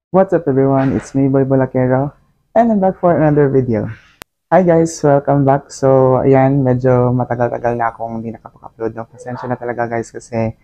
What's up everyone, it's me Boy Bolakero and I'm back for another video. Hi guys, welcome back. So ayan, medyo matagal-tagal na akong hindi nakapag-upload. No? Pasensya na talaga guys kasi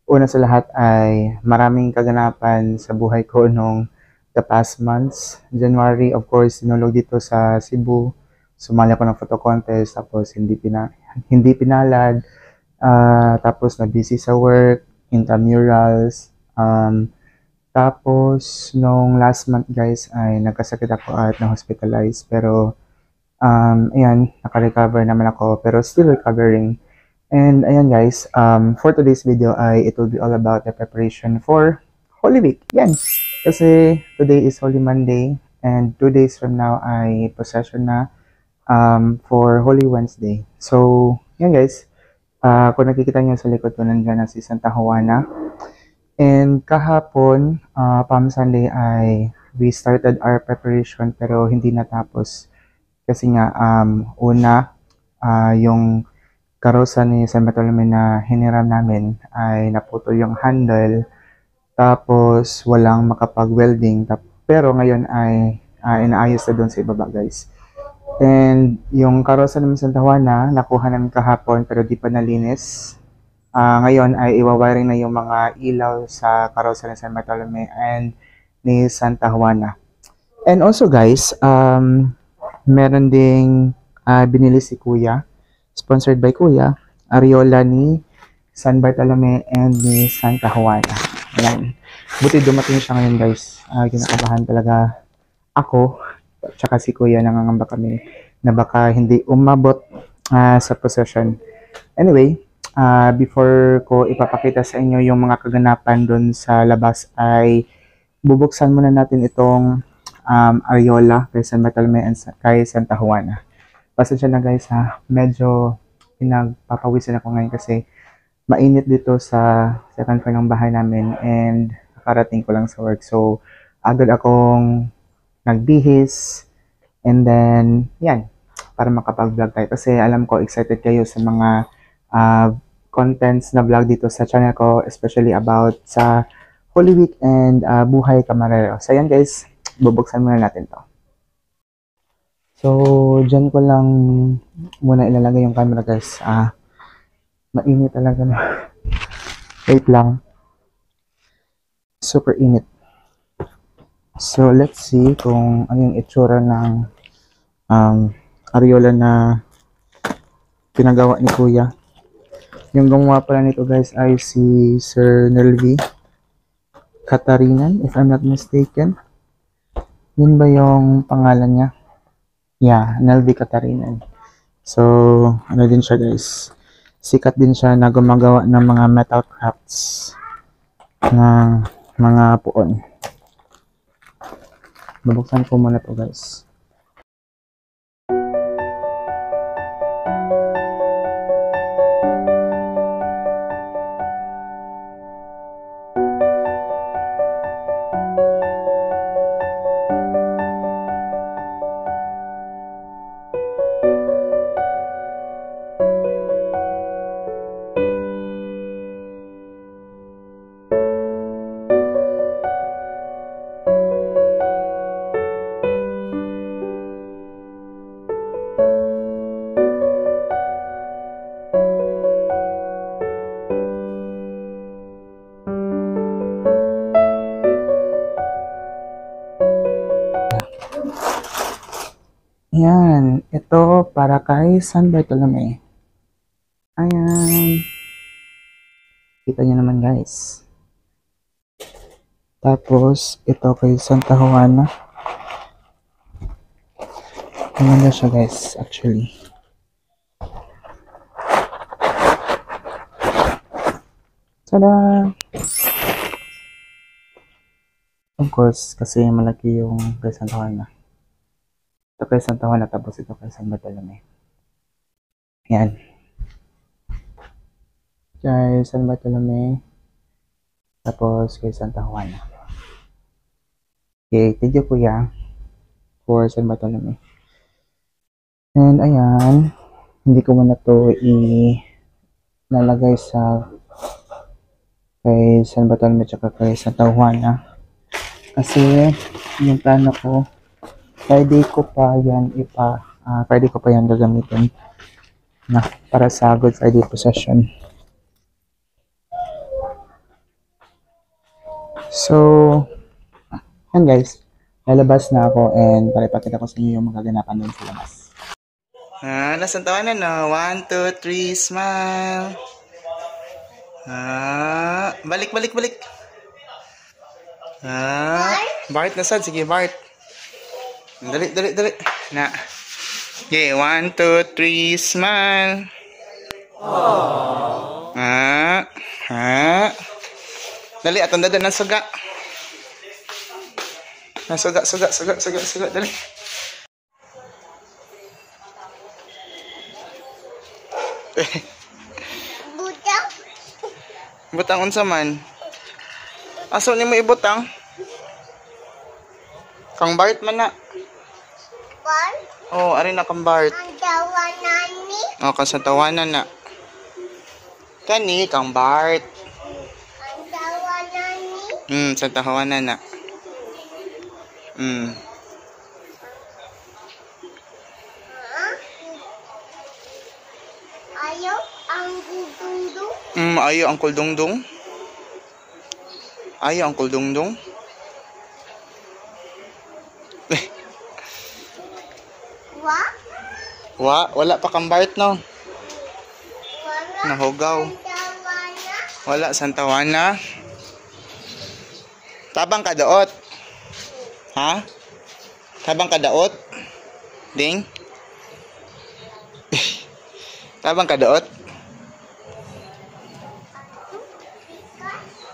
una sa lahat ay maraming kaganapan sa buhay ko nung the past months. January, of course, sinulog dito sa Cebu. Sumali ako ng photo contest tapos hindi pinalad. Tapos na busy sa work, intramurals, tapos, nung last month guys ay nagkasakit ako at na-hospitalize. Pero, ayan, naka-recover naman ako pero still recovering. And ayan guys, for today's video ay it will be all about the preparation for Holy Week. Yan, kasi today is Holy Monday and 2 days from now ay procession na for Holy Wednesday. So, yan guys, kung nakikita niyo sa likod ko nandiyan na si Santa Juana. And kahapon, Palm Sunday ay we started our preparation pero hindi natapos. Kasi nga, yung karosa ni San Bartolome na hiniram namin ay naputol yung handle. Tapos walang makapag-welding. Pero ngayon ay inaayos na doon sa ibaba guys. And yung karosa namin Santa Juana, nakuha namin kahapon pero di pa nalinis. Ngayon ay iwawiring na yung mga ilaw sa karosa ni San Bartolome and ni Santa Juana. And also guys, meron ding binili si Kuya, sponsored by Kuya, Ariola ni San Bartolome and ni Santa Juana. Ayan. Buti dumating siya ngayon guys. Kinakabahan talaga ako, tsaka si Kuya, nangangamba kami na baka hindi umabot sa procession. Anyway, before ko ipapakita sa inyo yung mga kaganapan doon sa labas ay bubuksan muna natin itong Ariola kay San Bartolome and kay Santa Juana. Pasensya na guys ha, medyo pinagpapawisan ako ngayon kasi mainit dito sa second floor ng bahay namin and nakarating ko lang sa work. So, agad akong nagbihis and then, yan, para makapag-vlog tayo. Kasi alam ko excited kayo sa mga contents na vlog dito sa channel ko, especially about sa Holy Week and buhay kamarero. So yan guys, bubuksan muna natin to. So, dyan ko lang muna ilalagay yung camera guys. Mainit talaga na. Wait lang. Super init. So, let's see kung ano yung itsura ng Ariola na pinagawa ni Kuya. Yung gumawa pala nito guys ay si Sir Nelvi Catarinan, if I'm not mistaken. Yun ba yung pangalan niya? Yeah, Nelvi Catarinan. So, ano din siya guys. Sikat din siya na gumagawa ng mga metal crafts ng mga puon. Babuksan ko muna to guys. Yan, ito para kay San Bartolome. Ayan. Kita nyo naman guys. Tapos, ito kay Santa Juana. Maganda siya guys, actually. Tada! Of course, kasi malaki yung kay Santa Juana. Ito kay Santa Juana, tapos ito kay San Bartolome. Yan. Kay San Bartolome, tapos kay Santa Juana. Okay, thank you Kuya for San Bartolome. And ayan, hindi ko muna to ilalagay sa kay San Bartolome tsaka kay Santa Juana Kasi yung plano ko, pwede ko pa yan gagamitin na para sa Good Friday possession. So, yan guys, lalabas na ako and palipakita ko sa inyo yung mga ganapan doon sa labas. Nasaan tawanan na? 1, 2, 3, smile. Balik. Bart, nasaan? Sige, Bart. Dali. Na. Okay, 1, 2, 3, smile. Dali, atong dadan ng suga. Suga, dali. Butang unsa man? Aso ni mo ibutang? Kang Bart man na. Bart? Oh, ari na kang Bart. Ang tawanan ni? Oh, sa tawanan na. Kani kang Bart. Ang tawanan ni? Sa tawanan na. Ayaw ang kuldungdung? Ayaw ang kuldungdung? Ayaw ang kuldungdung? Wala pa kang Bart, no? Nahugaw. Wala, Santawana. Tabang ka daot? Ha? Tabang ka daot? Ding? Tabang ka daot?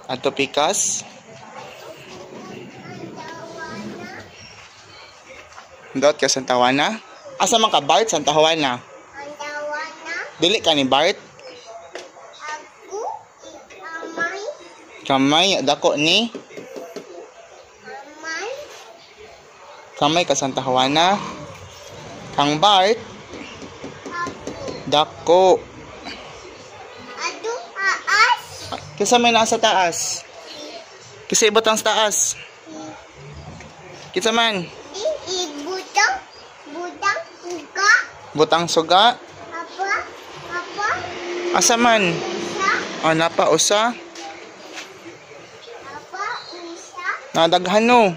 Ato pikas? Daot ka Santawana? Asa man ka Bart? Santawana? Dili ka ni Bart? Ako, kamay. Dako ni? Kamay ka Santawana? Kang Bart? Dako. Kisa may nasa taas? Kisa ibutang sa taas? Kisa man? Butang suga? Asa man? Napa usa? Nadaghan no?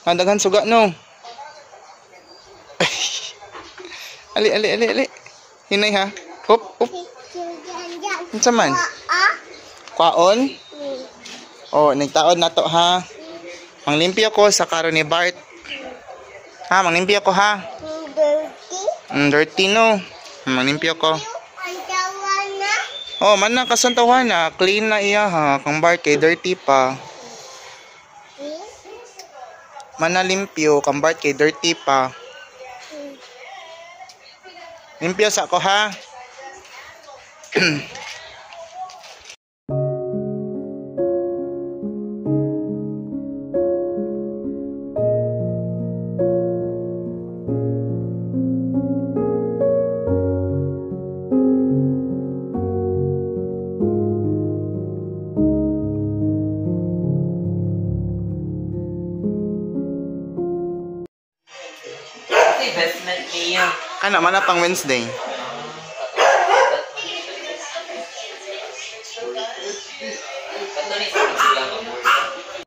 Nadaghan suga no? Ali. Hinay ha? Hop. Asa man? Kwaon? Oh, nagtaod na to ha. Manglimpyo ko sa karo ni Bart. Ha, manglimpyo ko ha. Dirty no. Manglimpyo ko. Oh, man na kasantawana. Clean na iya ha. Kang Bart kay dirty pa. Man na limpyo. Kang Bart kay dirty pa. Limpyo sa ko ha. Investment niya. Ano, mana pang Wednesday?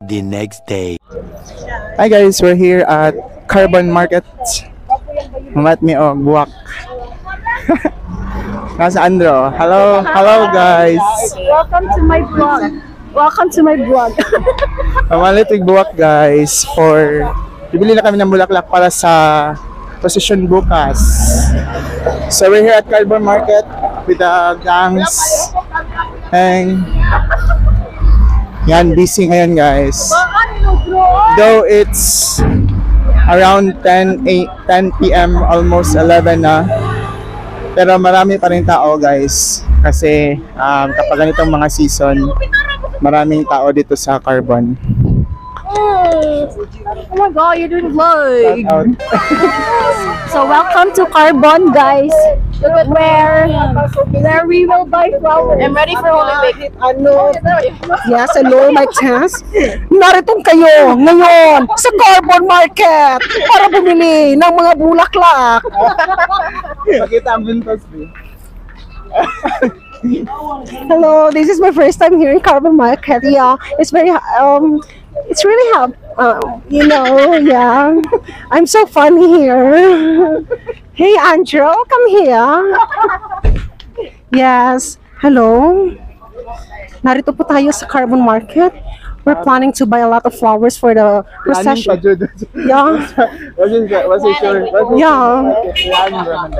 The next day. Hi guys, we're here at Carbon Market. Mamat mi og buwak. Nasa Andro. Hello guys. Welcome to my vlog. Mamalit og buwak guys for bibili na kami ng bulaklak para sa position bukas. So we're here at Carbon Market with the gangs. And yan, busy ngayon guys. Though it's around 10 p.m. almost 11 na. Pero marami pa rin tao guys. Kasi kapag ganitong mga season, maraming tao dito sa Carbon. Oh my god, you're doing vlog. Shout out. So welcome to Carbon guys. where we will buy flowers. I'm ready for Holy Week. Yes, hello, my chance. Naritong kayo ngayon sa Carbon Market para bumili ng mga bulaklak. Pakita ang vintage, B. Hello, this is my first time here in Carbon Market. Yeah, it's very it's really yeah. I'm so funny here. Hey, Andrew, come here. Yes, hello. Narito po tayo sa Carbon Market. We're planning to buy a lot of flowers for the procession. Yeah. Yeah.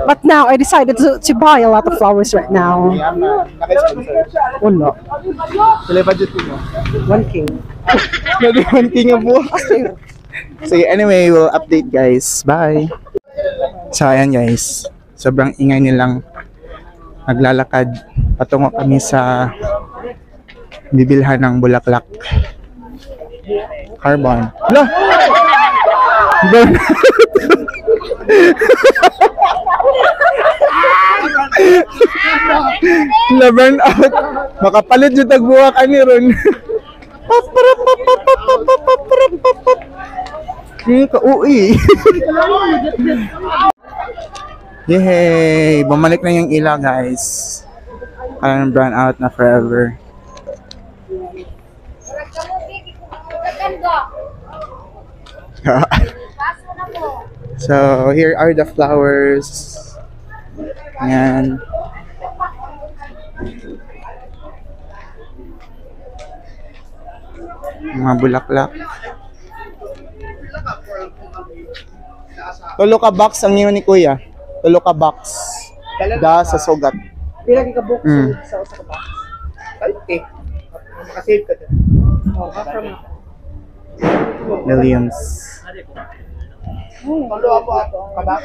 But now I decided to buy a lot of flowers right now. Wala. Sila budget mo? 1K. Maybe 1K nga po. So anyway, we'll update guys. Bye! So ayan guys, sobrang ingay nilang naglalakad. Patungo kami sa bibilhan ng bulaklak. Carbon. Hala! Burn na burn out. Makapalit yung tagbuwak ani ron. Ka-ui. Yay! Bumalik na yung ilaw guys. Parang brown out na forever. So here are the flowers. Ayan. Mga bulaklak. Tulo ka box ang niyo ni Kuya. Tulo ka box. Da sa sugat. Pila ka book sa usa ka box? Okay. Makasave ka din. Millions. Tulo ako ka box.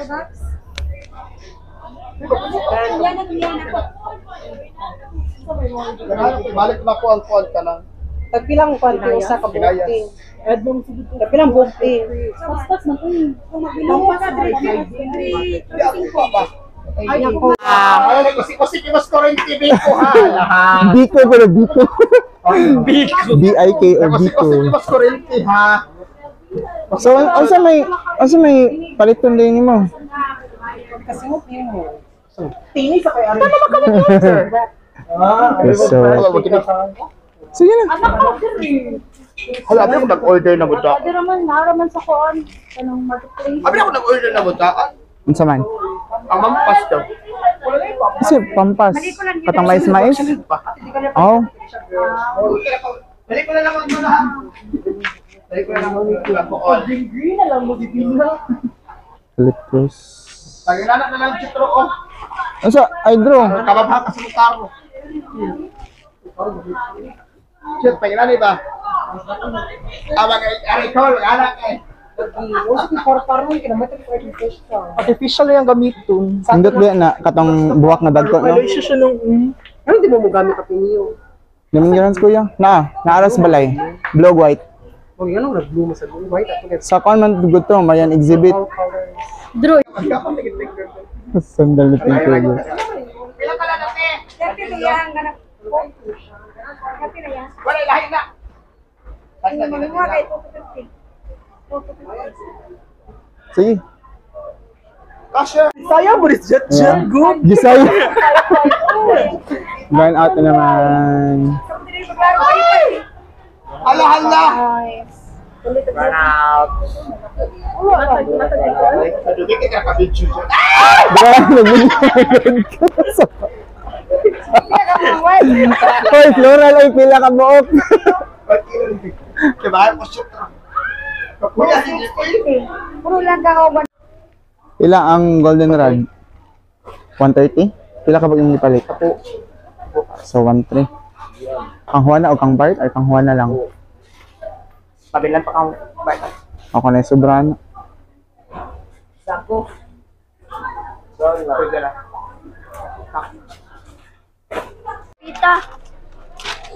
Balik na ko alcohol ka lang. Tagpilang kwanti usa ka booking. Tagpilang booking. Paspas na ko. Biko pero Biko. B-I-K or Biko. So, asa may paliton din mo? Kasi mo mo. Tini sa kay Ari. So yun na. Hala, abi ako nag-order na buta. Ada raman sa koon. Anong marketplace? Abi ako nag-order na buta. Unsa man? Ang mampas daw. Kasi pampas. Katang mais. Oh. Balik ko na lang ang mga. Balik ko na lang ang mga. Green na lang mo di pila. Litos. Paginanak na lang chitro ko. Unsa? Ay draw. Kababha ka sa mukaro. Shit, paginanak ba? Abang ay call, anak eh. Artificial yung gamiton. Indot ba na katong buwak na dagko no? Ano di mo gamit ka pinyo? Namingaran Kuya. Naaras balay. Blue white. Oh, yan ang nag-bloom sa blue white. Sa kon man good to, Marian exhibit. Drew. Sandal na pink Kuya. Ilang pala natin? Wala lahi na. Sige. Kasha. Sayang mo rin dyan, good. Gisay. Burn out na naman. Hala. Run out. Dikit ka ka-video dyan. Hoy, floral ay pila ka buok. Kaya ko shoot. Kuya, hindi ko yun. Puro lang ka ako. Pila ang golden rod? 130? Pila ka ba yung ipalit? So 1.3. Kang Juana o kang Bart? Ay kang Juana lang? Pabilan pa kang Bart. Ako na yung sobrano. Sako. Sorry, pwede na. Pita.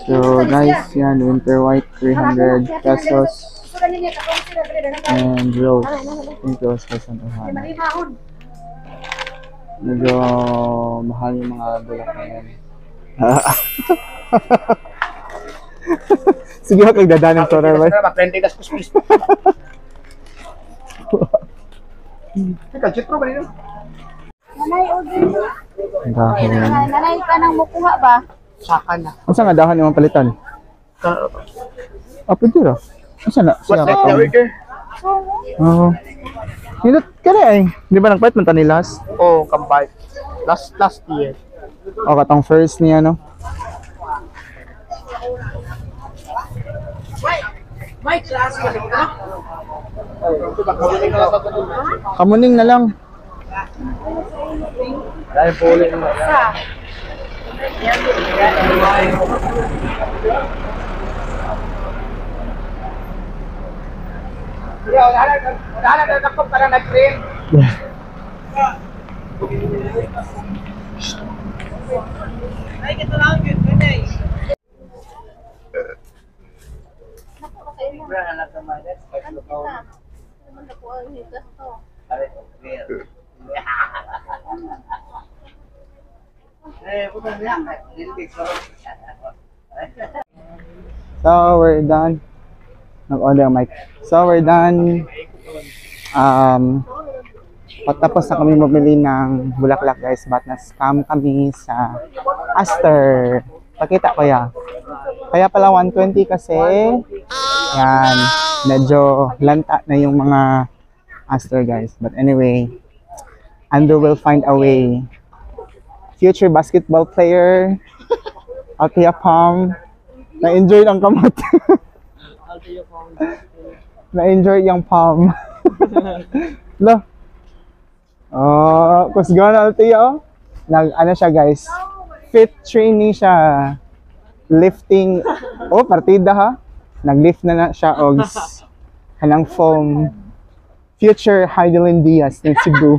So guys, yan, winter white 300 pesos. And rose, pink rose 1,200. Medyo mahal yung mga bulak ngayon. Sige ako kagdadaan ng solar boy. Mag-20 das kuskus. Teka, chitro ba nito? Nanay, order. Dahon. Nanay ka nang mukuha ba? Saka na. Ang saan nga dahon yung palitan? Ah, pwede ra. Ang saan na? What's that? Siya, Order? Oo. Hindi ka eh. Di ba nagpalit man tani last? Oh, kambal. Last year. O katong first niya no? May class ka na. Kamuning na lang. Dahil puli na. Wala na ako para nag-train. Ay, kito lang yun. So, we're done. Nag-order ang mic. So, we're done. Pagtapos na kami bumili ng bulaklak guys, but na-scam kami sa Aster. Pakita ko ya. Kaya pala 120 kasi yan, medyo lanta na yung mga Aster guys. But anyway, Ando will find a way. Future basketball player, Althea Palm, na-enjoy ang kamot. Na-enjoy yung palm. Lo. Oh, kusgana Althea. Ano siya guys? Fit training siya. Lifting. Oh, partida ha. Nag-lift na siya og kanang foam. Future Heidelin Diaz ng Cebu.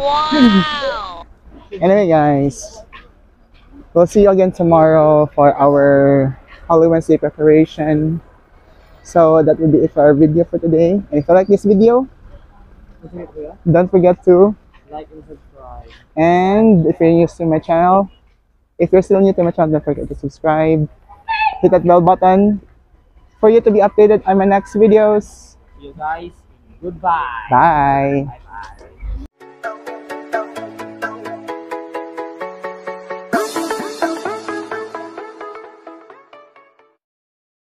Anyway guys, we'll see you again tomorrow for our Holy Wednesday preparation. So that will be it for our video for today. And if you like this video, don't forget to Like and subscribe. And if you're new to my channel, if you're still new to my channel, don't forget to subscribe. Hit that bell button for you to be updated on my next videos. You guys, goodbye. Bye!